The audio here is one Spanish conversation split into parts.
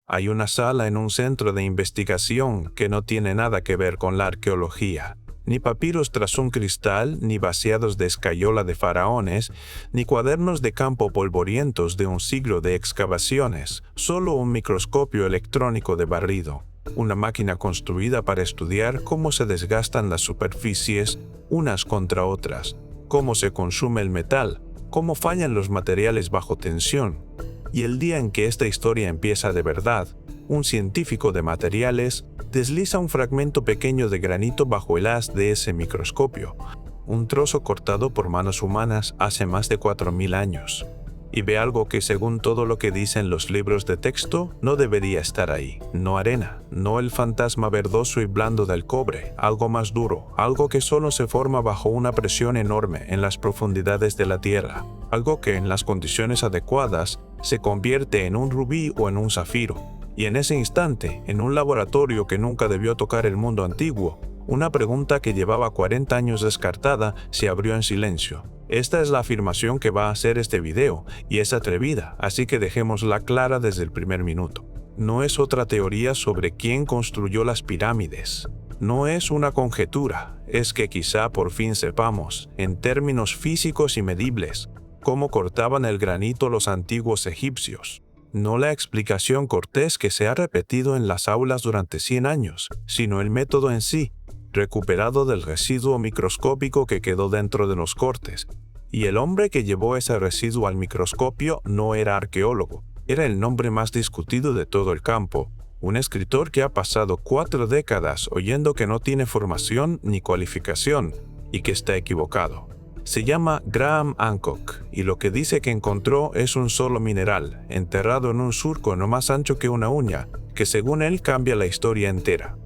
Hay una sala en un centro de investigación que no tiene nada que ver con la arqueología. Ni papiros tras un cristal, ni vaciados de escayola de faraones, ni cuadernos de campo polvorientos de un siglo de excavaciones, solo un microscopio electrónico de barrido, una máquina construida para estudiar cómo se desgastan las superficies unas contra otras, cómo se consume el metal, cómo fallan los materiales bajo tensión. Y el día en que esta historia empieza de verdad, un científico de materiales desliza un fragmento pequeño de granito bajo el haz de ese microscopio, un trozo cortado por manos humanas hace más de 4000 años, y ve algo que, según todo lo que dicen los libros de texto, no debería estar ahí. No arena, no el fantasma verdoso y blando del cobre, algo más duro, algo que solo se forma bajo una presión enorme en las profundidades de la tierra, algo que en las condiciones adecuadas se convierte en un rubí o en un zafiro. Y en ese instante, en un laboratorio que nunca debió tocar el mundo antiguo, una pregunta que llevaba 40 años descartada se abrió en silencio. Esta es la afirmación que va a hacer este video, y es atrevida, así que dejémosla clara desde el primer minuto. No es otra teoría sobre quién construyó las pirámides. No es una conjetura, es que quizá por fin sepamos, en términos físicos y medibles, cómo cortaban el granito los antiguos egipcios. No la explicación cortés que se ha repetido en las aulas durante 100 años, sino el método en sí, recuperado del residuo microscópico que quedó dentro de los cortes. Y el hombre que llevó ese residuo al microscopio no era arqueólogo, era el nombre más discutido de todo el campo, un escritor que ha pasado 4 décadas oyendo que no tiene formación ni cualificación y que está equivocado. Se llama Graham Hancock y lo que dice que encontró es un solo mineral, enterrado en un surco no más ancho que una uña, que según él cambia la historia entera.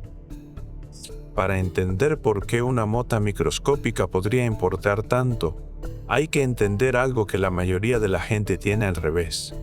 Para entender por qué una mota microscópica podría importar tanto, hay que entender algo que la mayoría de la gente tiene al revés.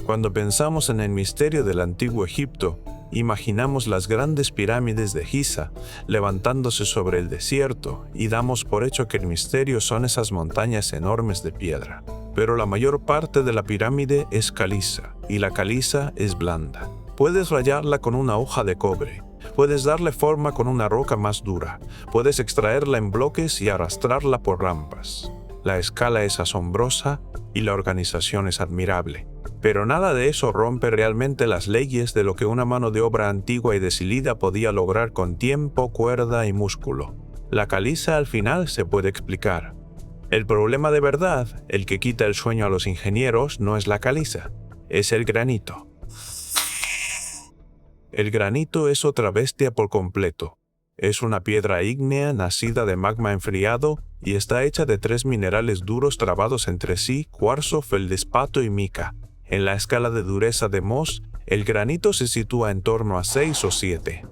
Cuando pensamos en el misterio del antiguo Egipto, imaginamos las grandes pirámides de Giza levantándose sobre el desierto y damos por hecho que el misterio son esas montañas enormes de piedra. Pero la mayor parte de la pirámide es caliza, y la caliza es blanda. Puedes rayarla con una hoja de cobre, puedes darle forma con una roca más dura, puedes extraerla en bloques y arrastrarla por rampas. La escala es asombrosa y la organización es admirable. Pero nada de eso rompe realmente las leyes de lo que una mano de obra antigua y decidida podía lograr con tiempo, cuerda y músculo. La caliza al final se puede explicar. El problema de verdad, el que quita el sueño a los ingenieros, no es la caliza, es el granito. El granito es otra bestia por completo. Es una piedra ígnea nacida de magma enfriado y está hecha de 3 minerales duros trabados entre sí: cuarzo, feldespato y mica. En la escala de dureza de Mohs, el granito se sitúa en torno a 6 o 7.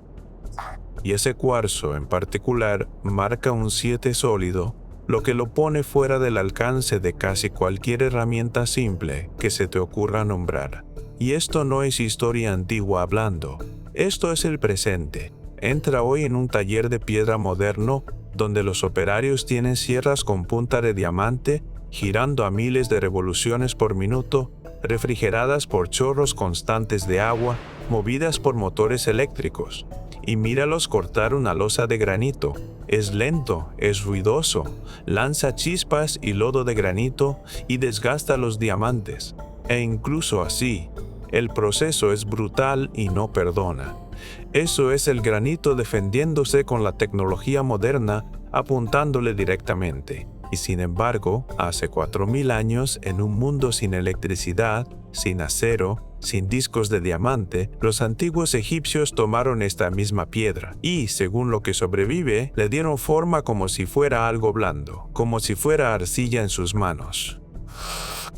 Y ese cuarzo en particular marca un 7 sólido, lo que lo pone fuera del alcance de casi cualquier herramienta simple que se te ocurra nombrar. Y esto no es historia antigua hablando, esto es el presente. Entra hoy en un taller de piedra moderno donde los operarios tienen sierras con punta de diamante girando a miles de revoluciones por minuto, refrigeradas por chorros constantes de agua, movidas por motores eléctricos. Y míralos cortar una losa de granito. Es lento, es ruidoso, lanza chispas y lodo de granito y desgasta los diamantes. E incluso así, el proceso es brutal y no perdona. Eso es el granito defendiéndose con la tecnología moderna, apuntándole directamente. Y sin embargo, hace 4000 años, en un mundo sin electricidad, sin acero, sin discos de diamante, los antiguos egipcios tomaron esta misma piedra y, según lo que sobrevive, le dieron forma como si fuera algo blando, como si fuera arcilla en sus manos.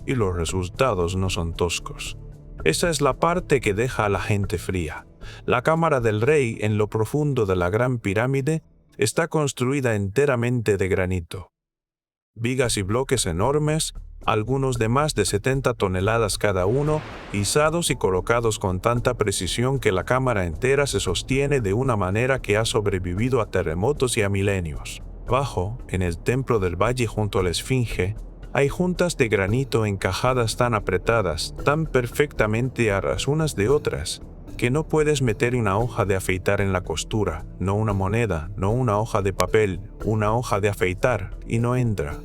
Y los resultados no son toscos. Esa es la parte que deja a la gente fría. La cámara del rey en lo profundo de la Gran Pirámide está construida enteramente de granito. Vigas y bloques enormes, algunos de más de 70 toneladas cada uno, izados y colocados con tanta precisión que la cámara entera se sostiene de una manera que ha sobrevivido a terremotos y a milenios. Abajo, en el templo del valle junto a la Esfinge, hay juntas de granito encajadas tan apretadas, tan perfectamente a ras unas de otras, que no puedes meter una hoja de afeitar en la costura, no una moneda, no una hoja de papel, una hoja de afeitar, y no entra.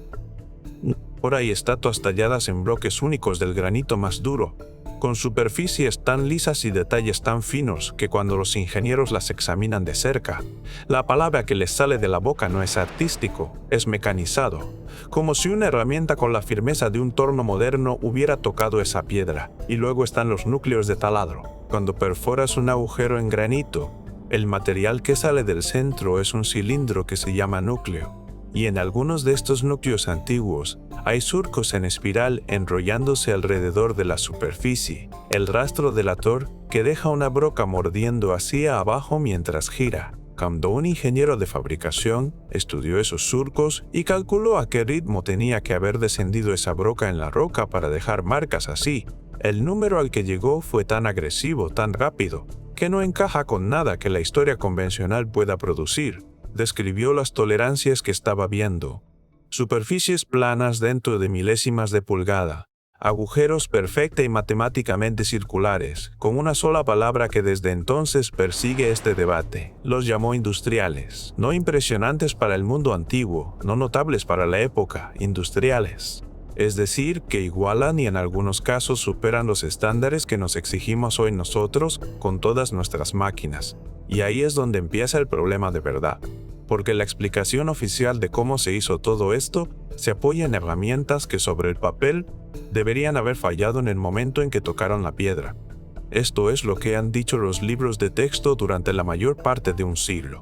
Ahora hay estatuas talladas en bloques únicos del granito más duro, con superficies tan lisas y detalles tan finos que cuando los ingenieros las examinan de cerca, la palabra que les sale de la boca no es artístico, es mecanizado, como si una herramienta con la firmeza de un torno moderno hubiera tocado esa piedra. Y luego están los núcleos de taladro. Cuando perforas un agujero en granito, el material que sale del centro es un cilindro que se llama núcleo. Y en algunos de estos núcleos antiguos hay surcos en espiral enrollándose alrededor de la superficie, el rastro delator que deja una broca mordiendo hacia abajo mientras gira. Cuando un ingeniero de fabricación estudió esos surcos y calculó a qué ritmo tenía que haber descendido esa broca en la roca para dejar marcas así, el número al que llegó fue tan agresivo, tan rápido, que no encaja con nada que la historia convencional pueda producir. Describió las tolerancias que estaba viendo. Superficies planas dentro de milésimas de pulgada, agujeros perfecta y matemáticamente circulares, con una sola palabra que desde entonces persigue este debate. Los llamó industriales, no impresionantes para el mundo antiguo, no notables para la época, industriales. Es decir, que igualan y en algunos casos superan los estándares que nos exigimos hoy nosotros con todas nuestras máquinas. Y ahí es donde empieza el problema de verdad, porque la explicación oficial de cómo se hizo todo esto se apoya en herramientas que sobre el papel deberían haber fallado en el momento en que tocaron la piedra. Esto es lo que han dicho los libros de texto durante la mayor parte de un siglo.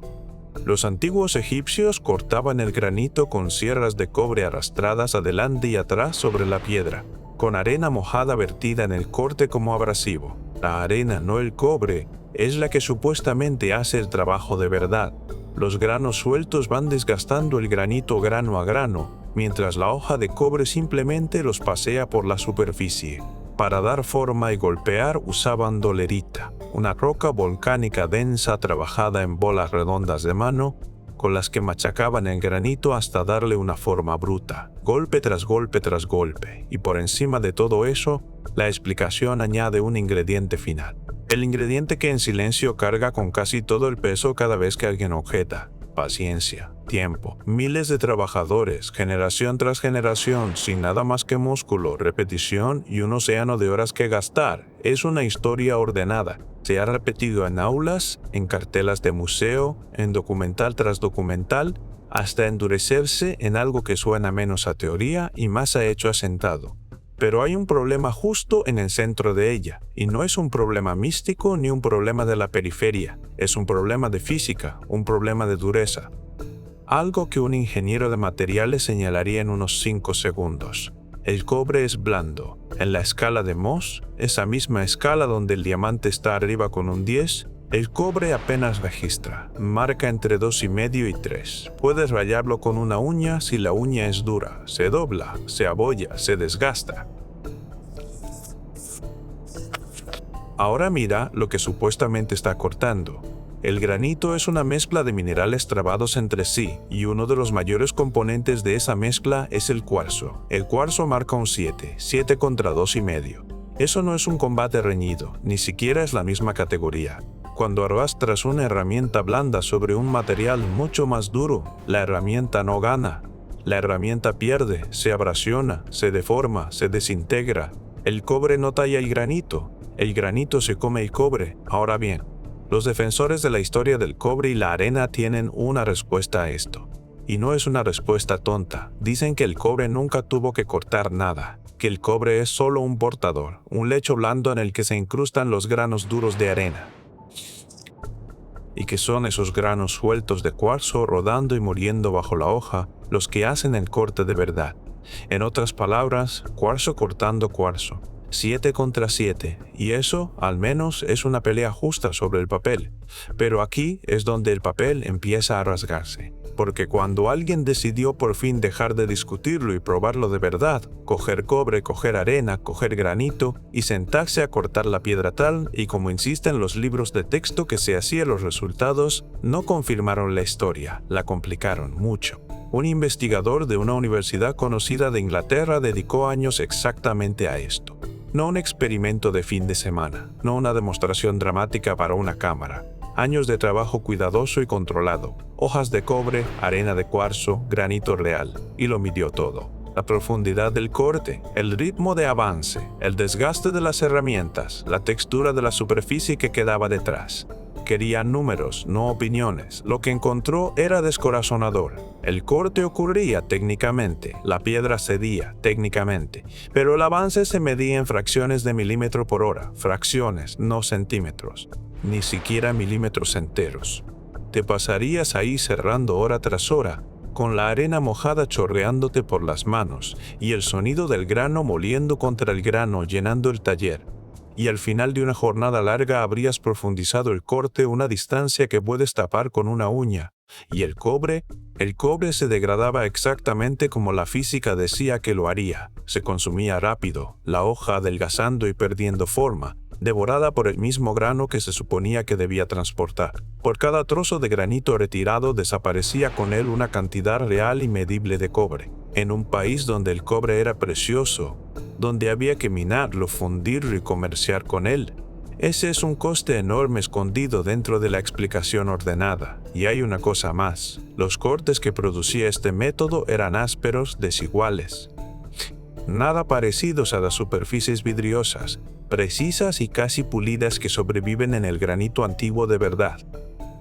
Los antiguos egipcios cortaban el granito con sierras de cobre arrastradas adelante y atrás sobre la piedra, con arena mojada vertida en el corte como abrasivo. La arena, no el cobre, es la que supuestamente hace el trabajo de verdad. Los granos sueltos van desgastando el granito grano a grano, mientras la hoja de cobre simplemente los pasea por la superficie. Para dar forma y golpear usaban dolerita, una roca volcánica densa trabajada en bolas redondas de mano, con las que machacaban el granito hasta darle una forma bruta, golpe tras golpe tras golpe, y por encima de todo eso, la explicación añade un ingrediente final. El ingrediente que en silencio carga con casi todo el peso cada vez que alguien objeta: paciencia, tiempo, miles de trabajadores, generación tras generación, sin nada más que músculo, repetición y un océano de horas que gastar. Es una historia ordenada. Se ha repetido en aulas, en cartelas de museo, en documental tras documental, hasta endurecerse en algo que suena menos a teoría y más a hecho asentado. Pero hay un problema justo en el centro de ella, y no es un problema místico ni un problema de la periferia, es un problema de física, un problema de dureza. Algo que un ingeniero de materiales señalaría en unos 5 segundos. El cobre es blando. En la escala de Mohs, esa misma escala donde el diamante está arriba con un 10, el cobre apenas registra, marca entre 2,5 y 3. Puedes rayarlo con una uña si la uña es dura, se dobla, se abolla, se desgasta. Ahora mira lo que supuestamente está cortando. El granito es una mezcla de minerales trabados entre sí, y uno de los mayores componentes de esa mezcla es el cuarzo. El cuarzo marca un 7 contra 2,5. Eso no es un combate reñido, ni siquiera es la misma categoría. Cuando arrastras una herramienta blanda sobre un material mucho más duro, la herramienta no gana. La herramienta pierde, se abrasiona, se deforma, se desintegra. El cobre no talla el granito se come el cobre. Ahora bien, los defensores de la historia del cobre y la arena tienen una respuesta a esto. Y no es una respuesta tonta. Dicen que el cobre nunca tuvo que cortar nada, que el cobre es solo un portador, un lecho blando en el que se incrustan los granos duros de arena. Y que son esos granos sueltos de cuarzo rodando y muriendo bajo la hoja los que hacen el corte de verdad. En otras palabras, cuarzo cortando cuarzo. 7 contra 7, y eso, al menos, es una pelea justa sobre el papel. Pero aquí es donde el papel empieza a rasgarse. Porque cuando alguien decidió por fin dejar de discutirlo y probarlo de verdad, coger cobre, coger arena, coger granito y sentarse a cortar la piedra tal y como insisten los libros de texto que se hacían los resultados, no confirmaron la historia, la complicaron mucho. Un investigador de una universidad conocida de Inglaterra dedicó años exactamente a esto. No un experimento de fin de semana, no una demostración dramática para una cámara. Años de trabajo cuidadoso y controlado, hojas de cobre, arena de cuarzo, granito real, y lo midió todo. La profundidad del corte, el ritmo de avance, el desgaste de las herramientas, la textura de la superficie que quedaba detrás. Quería números, no opiniones. Lo que encontró era descorazonador. El corte ocurría técnicamente, la piedra cedía técnicamente, pero el avance se medía en fracciones de milímetro por hora, fracciones, no centímetros, ni siquiera milímetros enteros. Te pasarías ahí cerrando hora tras hora, con la arena mojada chorreándote por las manos y el sonido del grano moliendo contra el grano llenando el taller. Y al final de una jornada larga habrías profundizado el corte una distancia que puedes tapar con una uña. Y el cobre se degradaba exactamente como la física decía que lo haría. Se consumía rápido, la hoja adelgazando y perdiendo forma, devorada por el mismo grano que se suponía que debía transportar. Por cada trozo de granito retirado desaparecía con él una cantidad real y medible de cobre. En un país donde el cobre era precioso, donde había que minarlo, fundirlo y comerciar con él. Ese es un coste enorme escondido dentro de la explicación ordenada. Y hay una cosa más. Los cortes que producía este método eran ásperos, desiguales. Nada parecidos a las superficies vidriosas, precisas y casi pulidas que sobreviven en el granito antiguo de verdad.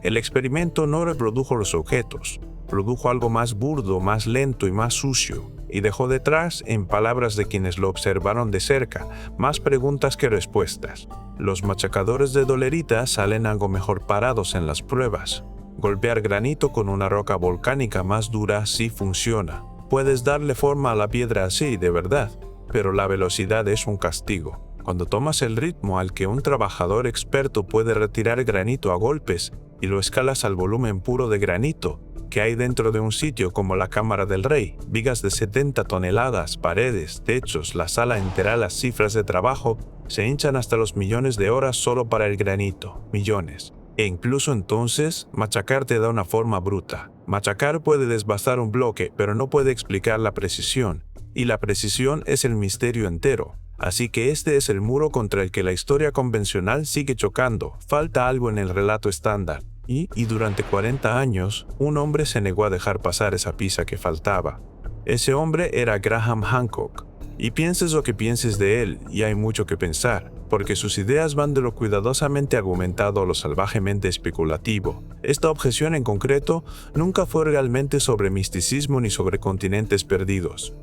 El experimento no reprodujo los objetos, produjo algo más burdo, más lento y más sucio, y dejó detrás, en palabras de quienes lo observaron de cerca, más preguntas que respuestas. Los machacadores de dolerita salen algo mejor parados en las pruebas. Golpear granito con una roca volcánica más dura sí funciona. Puedes darle forma a la piedra así, de verdad, pero la velocidad es un castigo. Cuando tomas el ritmo al que un trabajador experto puede retirar granito a golpes y lo escalas al volumen puro de granito que hay dentro de un sitio como la Cámara del Rey, vigas de 70 toneladas, paredes, techos, la sala entera, las cifras de trabajo se hinchan hasta los millones de horas solo para el granito, millones. E incluso entonces, machacar te da una forma bruta. Machacar puede desbastar un bloque, pero no puede explicar la precisión, y la precisión es el misterio entero. Así que este es el muro contra el que la historia convencional sigue chocando. Falta algo en el relato estándar. Y durante 40 años, un hombre se negó a dejar pasar esa pieza que faltaba. Ese hombre era Graham Hancock. Y pienses lo que pienses de él, y hay mucho que pensar, porque sus ideas van de lo cuidadosamente argumentado a lo salvajemente especulativo. Esta objeción en concreto nunca fue realmente sobre misticismo ni sobre continentes perdidos.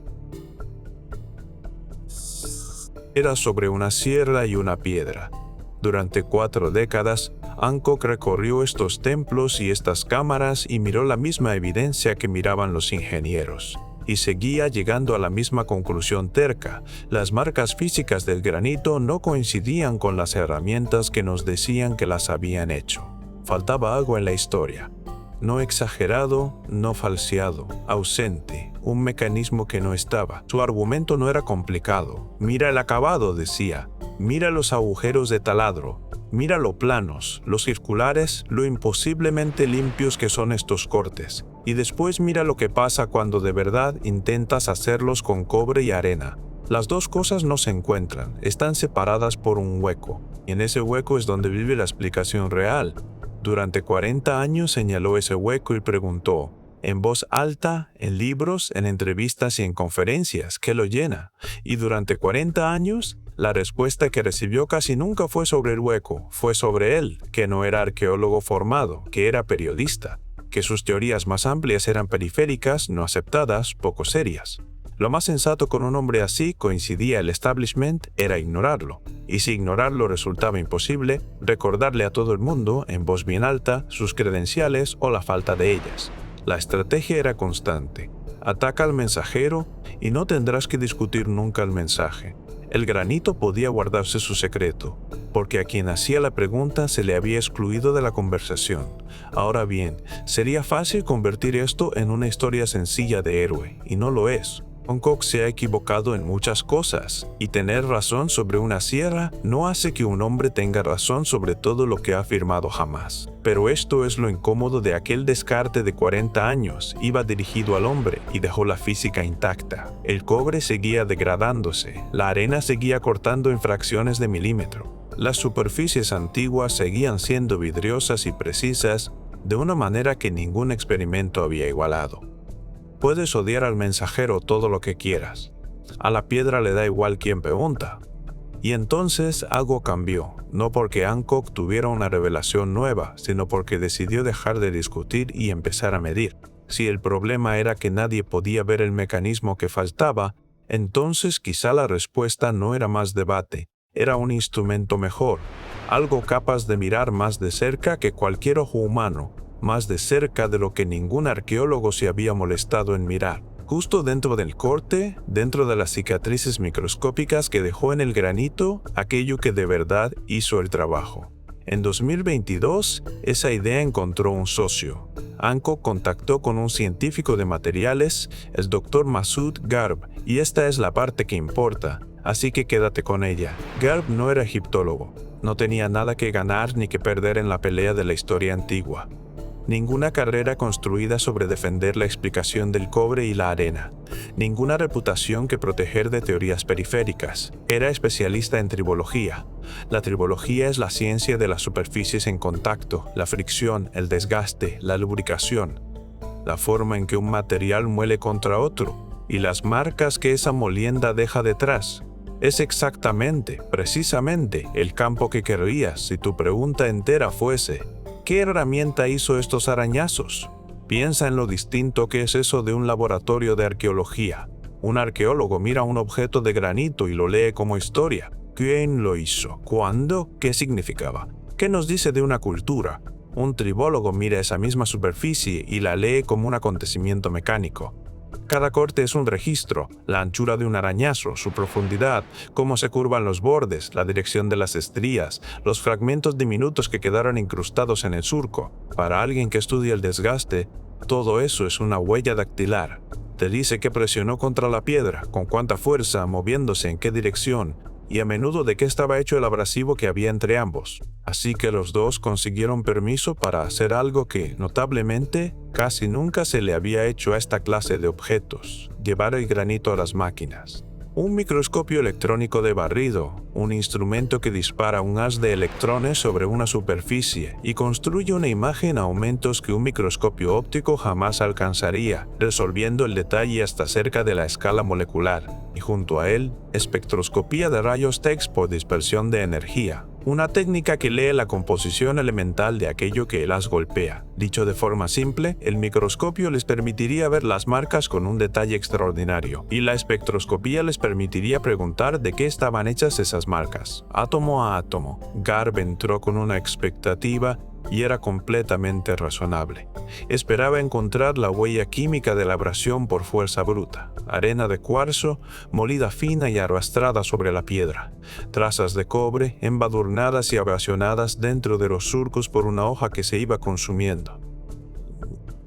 Era sobre una sierra y una piedra. Durante 4 décadas, Hancock recorrió estos templos y estas cámaras y miró la misma evidencia que miraban los ingenieros. Y seguía llegando a la misma conclusión terca. Las marcas físicas del granito no coincidían con las herramientas que nos decían que las habían hecho. Faltaba algo en la historia. No exagerado, no falseado, ausente, un mecanismo que no estaba. Su argumento no era complicado. Mira el acabado, decía. Mira los agujeros de taladro. Mira lo planos, lo circulares, lo imposiblemente limpios que son estos cortes. Y después mira lo que pasa cuando de verdad intentas hacerlos con cobre y arena. Las dos cosas no se encuentran, están separadas por un hueco. Y en ese hueco es donde vive la explicación real. Durante 40 años señaló ese hueco y preguntó, en voz alta, en libros, en entrevistas y en conferencias, ¿qué lo llena? Y durante 40 años, la respuesta que recibió casi nunca fue sobre el hueco, fue sobre él, que no era arqueólogo formado, que era periodista, que sus teorías más amplias eran periféricas, no aceptadas, poco serias. Lo más sensato con un hombre así, coincidía el establishment, era ignorarlo. Y si ignorarlo resultaba imposible, recordarle a todo el mundo, en voz bien alta, sus credenciales o la falta de ellas. La estrategia era constante. Ataca al mensajero y no tendrás que discutir nunca el mensaje. El granito podía guardarse su secreto, porque a quien hacía la pregunta se le había excluido de la conversación. Ahora bien, sería fácil convertir esto en una historia sencilla de héroe, y no lo es. Hancock se ha equivocado en muchas cosas, y tener razón sobre una sierra no hace que un hombre tenga razón sobre todo lo que ha afirmado jamás. Pero esto es lo incómodo de aquel descarte de 40 años. Iba dirigido al hombre y dejó la física intacta. El cobre seguía degradándose, la arena seguía cortando en fracciones de milímetro. Las superficies antiguas seguían siendo vidriosas y precisas de una manera que ningún experimento había igualado. Puedes odiar al mensajero todo lo que quieras. A la piedra le da igual quién pregunta. Y entonces algo cambió, no porque Hancock tuviera una revelación nueva, sino porque decidió dejar de discutir y empezar a medir. Si el problema era que nadie podía ver el mecanismo que faltaba, entonces quizá la respuesta no era más debate, era un instrumento mejor, algo capaz de mirar más de cerca que cualquier ojo humano, más de cerca de lo que ningún arqueólogo se había molestado en mirar. Justo dentro del corte, dentro de las cicatrices microscópicas que dejó en el granito, aquello que de verdad hizo el trabajo. En 2022, esa idea encontró un socio. Hancock contactó con un científico de materiales, el Dr. Masoud Garb, y esta es la parte que importa, así que quédate con ella. Garb no era egiptólogo, no tenía nada que ganar ni que perder en la pelea de la historia antigua. Ninguna carrera construida sobre defender la explicación del cobre y la arena. Ninguna reputación que proteger de teorías periféricas. Era especialista en tribología. La tribología es la ciencia de las superficies en contacto, la fricción, el desgaste, la lubricación, la forma en que un material muele contra otro y las marcas que esa molienda deja detrás. Es exactamente, precisamente, el campo que querrías si tu pregunta entera fuese: ¿qué herramienta hizo estos arañazos? Piensa en lo distinto que es eso de un laboratorio de arqueología. Un arqueólogo mira un objeto de granito y lo lee como historia. ¿Quién lo hizo? ¿Cuándo? ¿Qué significaba? ¿Qué nos dice de una cultura? Un tribólogo mira esa misma superficie y la lee como un acontecimiento mecánico. Cada corte es un registro, la anchura de un arañazo, su profundidad, cómo se curvan los bordes, la dirección de las estrías, los fragmentos diminutos que quedaron incrustados en el surco. Para alguien que estudia el desgaste, todo eso es una huella dactilar. Te dice qué presionó contra la piedra, con cuánta fuerza, moviéndose en qué dirección, y a menudo de qué estaba hecho el abrasivo que había entre ambos. Así que los dos consiguieron permiso para hacer algo que, notablemente, casi nunca se le había hecho a esta clase de objetos: llevar el granito a las máquinas. Un microscopio electrónico de barrido, un instrumento que dispara un haz de electrones sobre una superficie y construye una imagen a aumentos que un microscopio óptico jamás alcanzaría, resolviendo el detalle hasta cerca de la escala molecular, y junto a él, espectroscopía de rayos X por dispersión de energía, una técnica que lee la composición elemental de aquello que el haz golpea. Dicho de forma simple, el microscopio les permitiría ver las marcas con un detalle extraordinario, y la espectroscopía les permitiría preguntar de qué estaban hechas esas marcas, átomo a átomo. Garb entró con una expectativa y era completamente razonable. Esperaba encontrar la huella química de la abrasión por fuerza bruta, arena de cuarzo molida fina y arrastrada sobre la piedra, trazas de cobre embadurnadas y abrasionadas dentro de los surcos por una hoja que se iba consumiendo.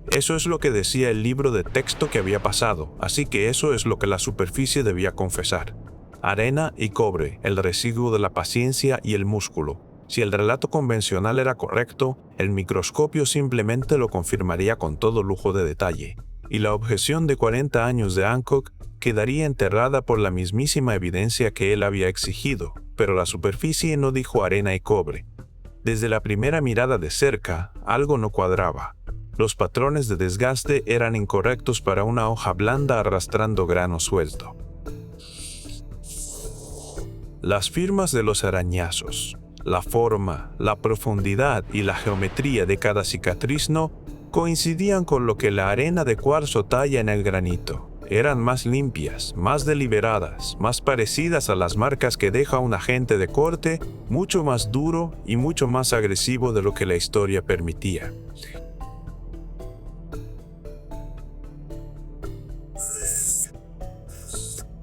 Eso es lo que decía el libro de texto que había pasado, así que eso es lo que la superficie debía confesar. Arena y cobre, el residuo de la paciencia y el músculo. Si el relato convencional era correcto, el microscopio simplemente lo confirmaría con todo lujo de detalle, y la objeción de 40 años de Hancock quedaría enterrada por la mismísima evidencia que él había exigido, pero la superficie no dijo arena y cobre. Desde la primera mirada de cerca, algo no cuadraba. Los patrones de desgaste eran incorrectos para una hoja blanda arrastrando grano suelto. Las firmas de los arañazos, la forma, la profundidad y la geometría de cada cicatriz no coincidían con lo que la arena de cuarzo talla en el granito. Eran más limpias, más deliberadas, más parecidas a las marcas que deja un agente de corte, mucho más duro y mucho más agresivo de lo que la historia permitía.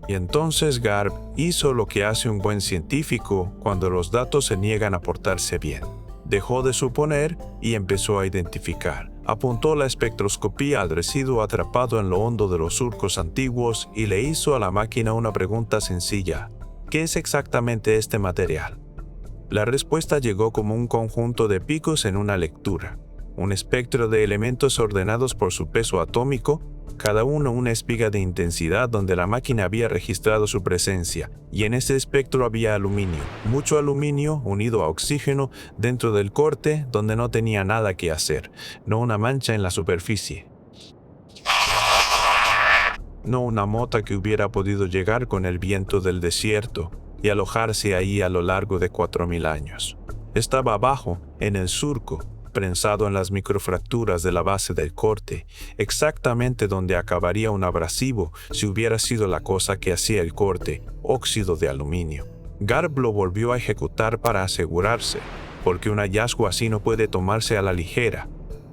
Y entonces Garb hizo lo que hace un buen científico cuando los datos se niegan a portarse bien. Dejó de suponer y empezó a identificar. Apuntó la espectroscopía al residuo atrapado en lo hondo de los surcos antiguos y le hizo a la máquina una pregunta sencilla. ¿Qué es exactamente este material? La respuesta llegó como un conjunto de picos en una lectura. Un espectro de elementos ordenados por su peso atómico, cada uno una espiga de intensidad donde la máquina había registrado su presencia, y en ese espectro había aluminio, mucho aluminio unido a oxígeno dentro del corte donde no tenía nada que hacer, no una mancha en la superficie. No una mota que hubiera podido llegar con el viento del desierto y alojarse ahí a lo largo de 4000 años. Estaba abajo, en el surco, prensado en las microfracturas de la base del corte, exactamente donde acabaría un abrasivo si hubiera sido la cosa que hacía el corte, óxido de aluminio. Garb lo volvió a ejecutar para asegurarse, porque un hallazgo así no puede tomarse a la ligera.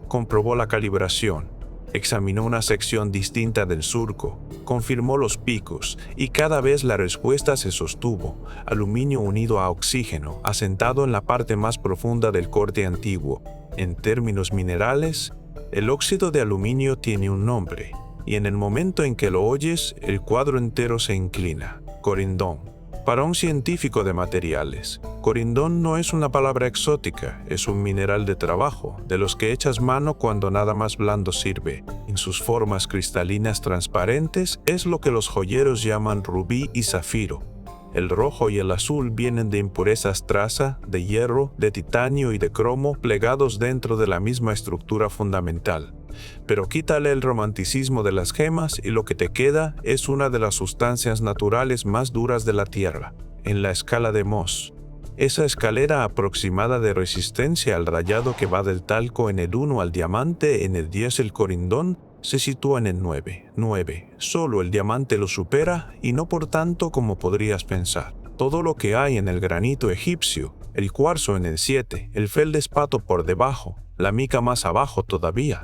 Comprobó la calibración, examinó una sección distinta del surco, confirmó los picos y cada vez la respuesta se sostuvo, aluminio unido a oxígeno, asentado en la parte más profunda del corte antiguo. En términos minerales, el óxido de aluminio tiene un nombre, y en el momento en que lo oyes, el cuadro entero se inclina. Corindón. Para un científico de materiales, corindón no es una palabra exótica, es un mineral de trabajo, de los que echas mano cuando nada más blando sirve. En sus formas cristalinas transparentes es lo que los joyeros llaman rubí y zafiro. El rojo y el azul vienen de impurezas traza, de hierro, de titanio y de cromo plegados dentro de la misma estructura fundamental. Pero quítale el romanticismo de las gemas y lo que te queda es una de las sustancias naturales más duras de la Tierra, en la escala de Mohs. Esa escalera aproximada de resistencia al rayado que va del talco en el 1 al diamante, en el 10 el corindón, se sitúa en el 9. Solo el diamante lo supera y no por tanto como podrías pensar. Todo lo que hay en el granito egipcio, el cuarzo en el 7, el feldespato por debajo, la mica más abajo todavía.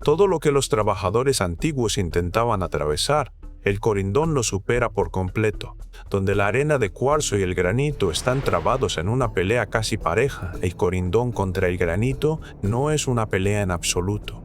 Todo lo que los trabajadores antiguos intentaban atravesar, el corindón lo supera por completo. Donde la arena de cuarzo y el granito están trabados en una pelea casi pareja, el corindón contra el granito no es una pelea en absoluto.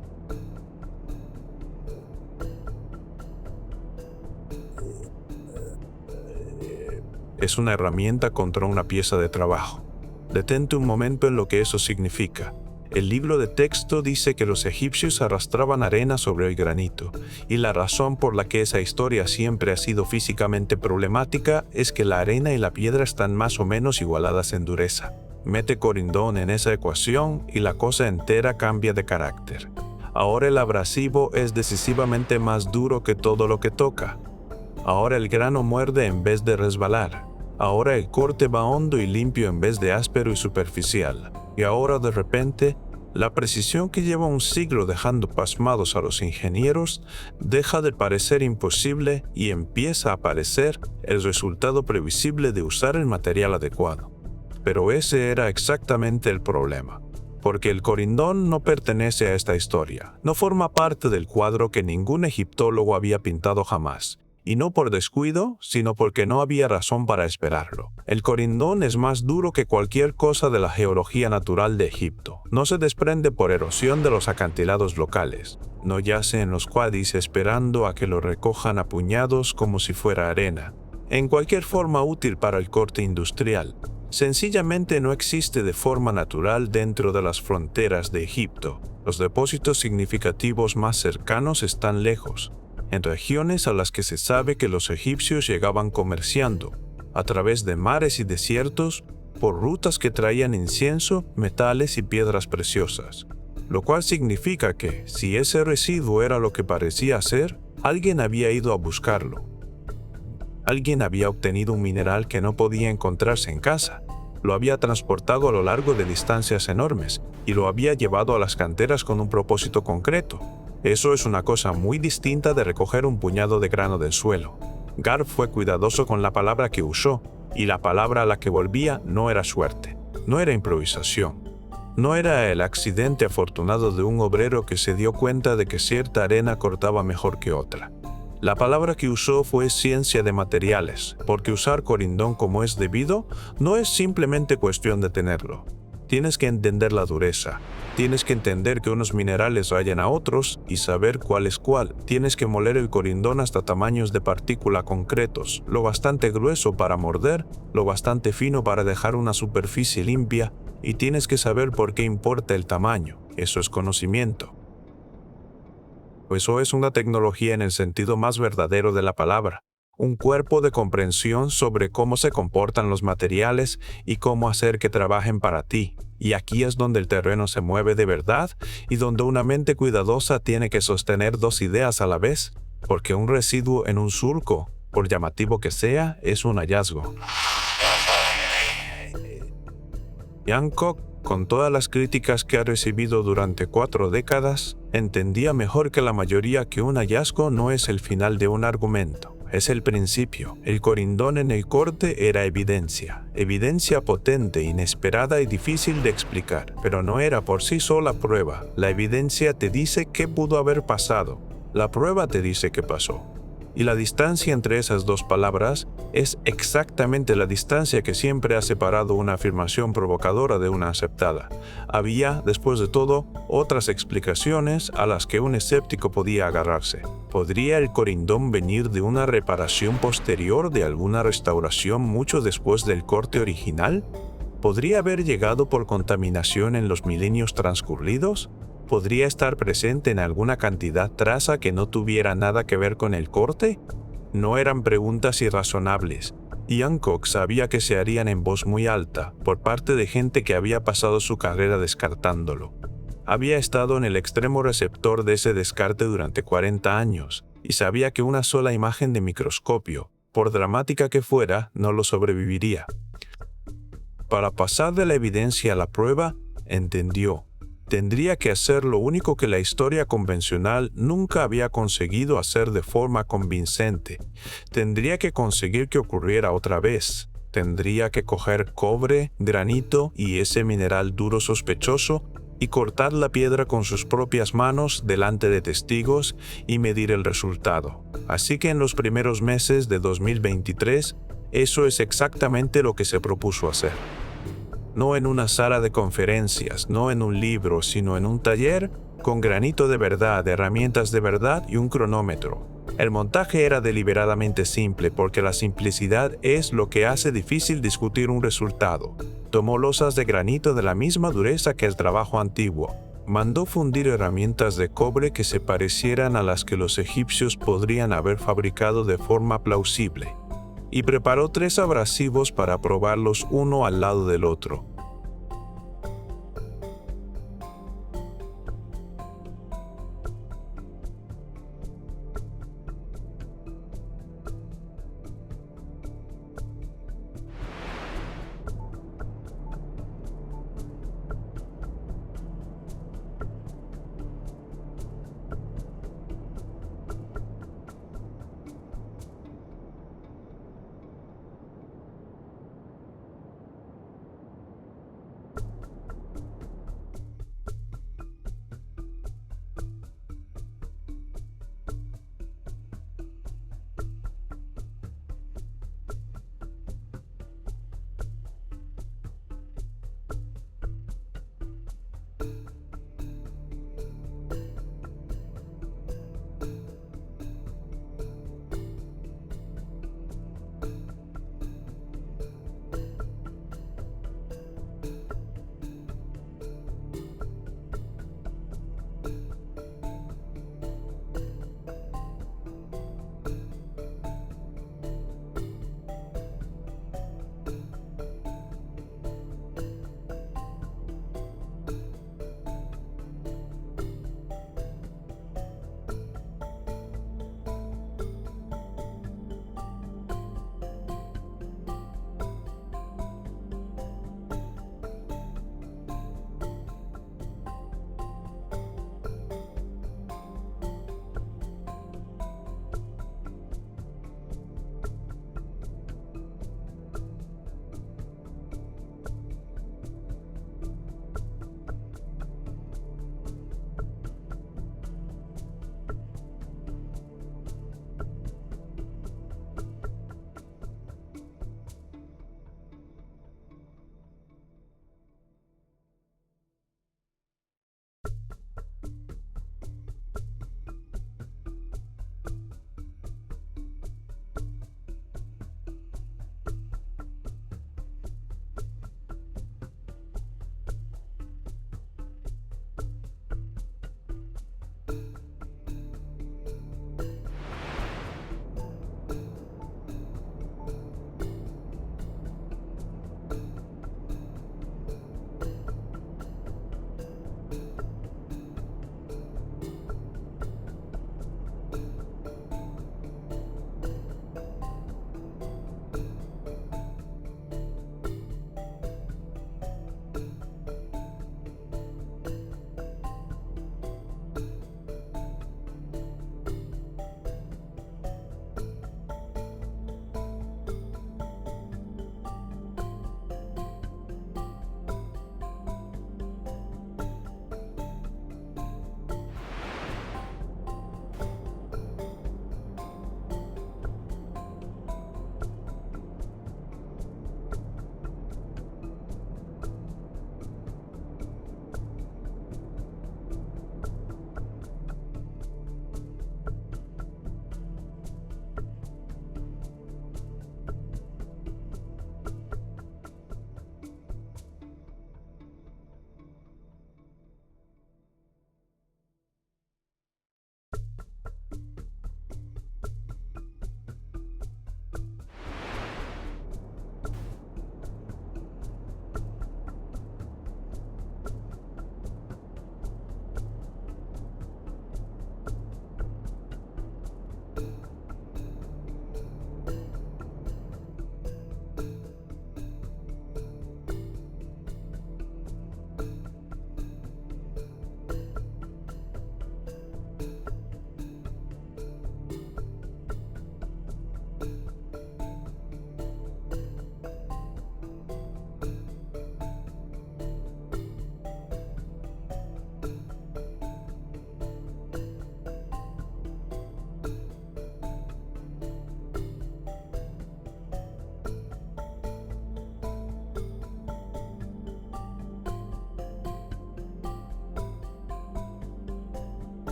Es una herramienta contra una pieza de trabajo. Detente un momento en lo que eso significa. El libro de texto dice que los egipcios arrastraban arena sobre el granito, y la razón por la que esa historia siempre ha sido físicamente problemática es que la arena y la piedra están más o menos igualadas en dureza. Mete corindón en esa ecuación y la cosa entera cambia de carácter. Ahora el abrasivo es decisivamente más duro que todo lo que toca. Ahora el grano muerde en vez de resbalar. Ahora el corte va hondo y limpio en vez de áspero y superficial. Y ahora de repente, la precisión que lleva un siglo dejando pasmados a los ingenieros deja de parecer imposible y empieza a parecer el resultado previsible de usar el material adecuado. Pero ese era exactamente el problema, porque el corindón no pertenece a esta historia, no forma parte del cuadro que ningún egiptólogo había pintado jamás. Y no por descuido, sino porque no había razón para esperarlo. El corindón es más duro que cualquier cosa de la geología natural de Egipto. No se desprende por erosión de los acantilados locales. No yace en los wadis esperando a que lo recojan a puñados como si fuera arena. En cualquier forma útil para el corte industrial. Sencillamente no existe de forma natural dentro de las fronteras de Egipto. Los depósitos significativos más cercanos están lejos, en regiones a las que se sabe que los egipcios llegaban comerciando, a través de mares y desiertos, por rutas que traían incienso, metales y piedras preciosas. Lo cual significa que, si ese residuo era lo que parecía ser, alguien había ido a buscarlo. Alguien había obtenido un mineral que no podía encontrarse en casa, lo había transportado a lo largo de distancias enormes y lo había llevado a las canteras con un propósito concreto. Eso es una cosa muy distinta de recoger un puñado de grano del suelo. Garb fue cuidadoso con la palabra que usó, y la palabra a la que volvía no era suerte, no era improvisación. No era el accidente afortunado de un obrero que se dio cuenta de que cierta arena cortaba mejor que otra. La palabra que usó fue ciencia de materiales, porque usar corindón como es debido no es simplemente cuestión de tenerlo. Tienes que entender la dureza, Tienes que entender que unos minerales rayan a otros y saber cuál es cuál. Tienes que moler el corindón hasta tamaños de partícula concretos, lo bastante grueso para morder, lo bastante fino para dejar una superficie limpia, y tienes que saber por qué importa el tamaño. Eso es conocimiento. Eso es una tecnología en el sentido más verdadero de la palabra. Un cuerpo de comprensión sobre cómo se comportan los materiales y cómo hacer que trabajen para ti. Y aquí es donde el terreno se mueve de verdad y donde una mente cuidadosa tiene que sostener dos ideas a la vez, porque un residuo en un surco, por llamativo que sea, es un hallazgo. Hancock, con todas las críticas que ha recibido durante 4 décadas, entendía mejor que la mayoría que un hallazgo no es el final de un argumento. Es el principio. El corindón en el corte era evidencia. Evidencia potente, inesperada y difícil de explicar. Pero no era por sí sola prueba. La evidencia te dice qué pudo haber pasado. La prueba te dice qué pasó. Y la distancia entre esas dos palabras es exactamente la distancia que siempre ha separado una afirmación provocadora de una aceptada. Había, después de todo, otras explicaciones a las que un escéptico podía agarrarse. ¿Podría el corindón venir de una reparación posterior de alguna restauración mucho después del corte original? ¿Podría haber llegado por contaminación en los milenios transcurridos? ¿Podría estar presente en alguna cantidad traza que no tuviera nada que ver con el corte? No eran preguntas irrazonables, y Hancock sabía que se harían en voz muy alta, por parte de gente que había pasado su carrera descartándolo. Había estado en el extremo receptor de ese descarte durante 40 años, y sabía que una sola imagen de microscopio, por dramática que fuera, no lo sobreviviría. Para pasar de la evidencia a la prueba, entendió. Tendría que hacer lo único que la historia convencional nunca había conseguido hacer de forma convincente. Tendría que conseguir que ocurriera otra vez. Tendría que coger cobre, granito y ese mineral duro sospechoso y cortar la piedra con sus propias manos delante de testigos y medir el resultado. Así que en los primeros meses de 2023, eso es exactamente lo que se propuso hacer. No en una sala de conferencias, no en un libro, sino en un taller con granito de verdad, herramientas de verdad y un cronómetro. El montaje era deliberadamente simple porque la simplicidad es lo que hace difícil discutir un resultado. Tomó losas de granito de la misma dureza que el trabajo antiguo. Mandó fundir herramientas de cobre que se parecieran a las que los egipcios podrían haber fabricado de forma plausible. Y preparó 3 abrasivos para probarlos uno al lado del otro.